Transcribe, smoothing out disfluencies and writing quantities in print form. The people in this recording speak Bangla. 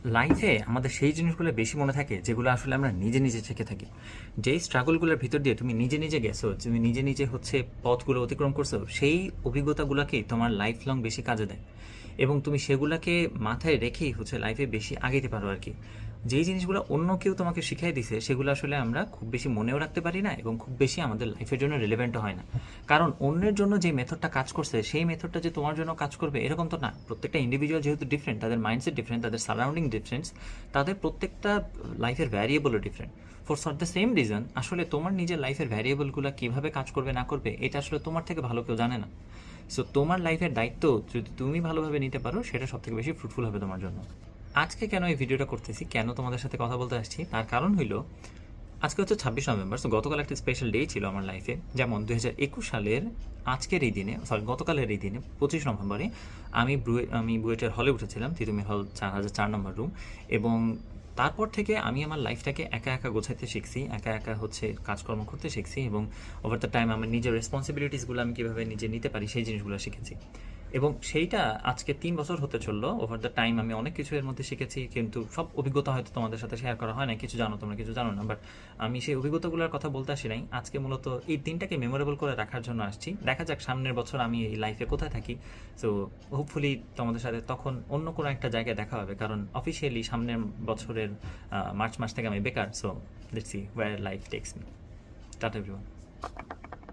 লাইফে আমাদের সেই জিনিসগুলো বেশি মনে থাকে যেগুলো আসলে আমরা নিজে নিজে শিখে থাকি। যেই স্ট্রাগলগুলোর ভিতর দিয়ে তুমি নিজে নিজে গেছো, তুমি নিজে নিজে পথগুলো অতিক্রম করছো, সেই অভিজ্ঞতাগুলোকেই তোমার লাইফ লং বেশি কাজে দেয় এবং তুমি সেগুলোকে মাথায় রেখেই লাইফে বেশি আগাইতে পারো আর কি। যেই জিনিসগুলো অন্য কেউ তোমাকে শিখিয়ে দিছে সেগুলো আসলে আমরা খুব বেশি মনেও রাখতে পারি না এবং খুব বেশি আমাদের লাইফের জন্য রিলেভেন্টও হয় না। কারণ অন্যের জন্য যে মেথডটা কাজ করছে সেই মেথডটা যে তোমার জন্য কাজ করবে এরকম তো না। প্রত্যেকটা ইন্ডিভিজুয়াল যেহেতু ডিফারেন্ট, তাদের মাইন্ডসেট ডিফারেন্ট, তাদের সারাউন্ডিং ডিফারেন্স, তাদের প্রত্যেকটা লাইফের ভ্যারিয়েবলও different. For the same reason আসলে তোমার নিজের লাইফের ভ্যারিয়েবলগুলো কীভাবে কাজ করবে না করবে এটা আসলে তোমার থেকে ভালো কেউ জানে না। সো তোমার লাইফের দায়িত্ব যদি তুমি ভালোভাবে নিতে পারো সেটা সবথেকে বেশি ফ্রুটফুল হবে তোমার জন্য। আজকে কেন এই ভিডিওটা করতেছি, কেন তোমাদের সাথে কথা বলতে আসছি, তার কারণ হইল আজকে 26 নভেম্বর। সো গতকাল একটা স্পেশাল ডে ছিল আমার লাইফে। যেমন 2021 সালের আজকের এই দিনে, গতকালের এই দিনে 25 নভেম্বরে আমি বুয়েটের হলে উঠেছিলাম, তিতুমির হল 4004 নম্বর রুম। এবং তারপর থেকে আমি আমার লাইফটাকে একা একা গোছাইতে শিখছি, একা একা কাজকর্ম করতে শিখছি এবং ওভার দ্য টাইম আমার নিজের রেসপন্সিবিলিটিসগুলো আমি কীভাবে নিজে নিতে পারি সেই জিনিসগুলো শিখেছি। এবং সেইটা আজকে 3 বছর হতে চললো। ওভার দ্য টাইম আমি অনেক কিছু এর মধ্যে শিখেছি, কিন্তু সব অভিজ্ঞতা হয়তো তোমাদের সাথে শেয়ার করা হয় না। কিছু জানো তোমরা, কিছু জানো না, বাট আমি সেই অভিজ্ঞতাগুলোর কথা বলতে আসি নাই। আজকে মূলত এই দিনটাকে মেমোরেবল করে রাখার জন্য আসছি। দেখা যাক সামনের বছর আমি এই লাইফে কোথায় থাকি। সো হোপফুলি তোমাদের সাথে তখন অন্য কোনো একটা জায়গায় দেখা হবে, কারণ অফিসিয়ালি সামনের বছরের মার্চ মাস থেকে আমি বেকার। So let's see where life takes me. Tata everyone.